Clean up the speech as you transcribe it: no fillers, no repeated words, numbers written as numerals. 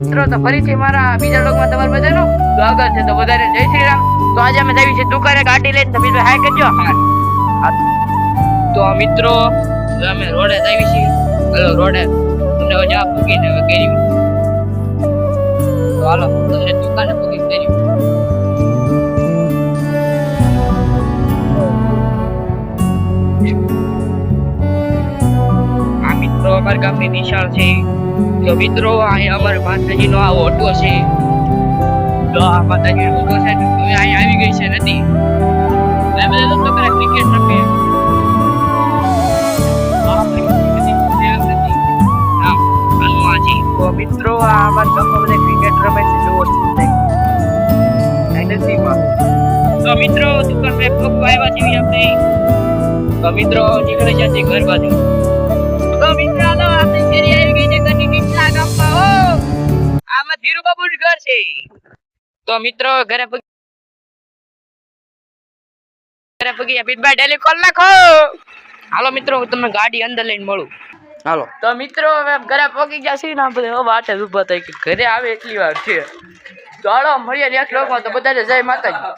મિત્રો તો ફરીથી મારા બીજા લોકમાં તમારું બધાનું સ્વાગત છે. તો બધાને જય શ્રી રામ. તો આજે અમે જઈએ છીએ દુકાને ગાડી લઈને. તમે તો હાય કરજો. તો મિત્રો અમે રોડે આવી છીએ. હલો રોડે તમને જા પૂગીને હવે કર્યું. તો હાલો તમને દુકાને પૂગી કર્યું. આ મિત્રો અમારા ગામની નિશાળ છે. તો મિત્રો અહીંયા અમારા માતાજીનો આ ઓટો છે. તો આ માતાજીનો ઓટો છે હવે અહીંયા આવી ગઈ છે નથી. અમે બધા તો પેલા ક્રિકેટ રમીએ. તો મિત્રો આ અમારા ગામમાં બધા ક્રિકેટ રમે છે. જોવો છો તો મિત્રો દુકાન પે પપ્પા આવ્યા છે આપણે. તો મિત્રો નીકળે છે ઘર બાજુ. તો મિત્રો આલો આપણે શેરી આવી ગઈ છે ઘરની નીચલા ગામમાં. ઓ આમાં ધીરુ બાબુનું ઘર છે. તો મિત્રો ઘરે પગી પીટબા ડેલી કોલ નાખો. હાલો મિત્રો હું તમને ગાડી અંદર લઈને મળું. હાલો તો મિત્રો હવે ઘરે પગી ગયા છીએ ને આપણે હવે વાટે ઊભા થઈ કે ઘરે આવે એટલી વાર છે. તો હાલો મળીએ નેક્સ્ટ વ્લોગમાં. તો બધાને જય માતાજી.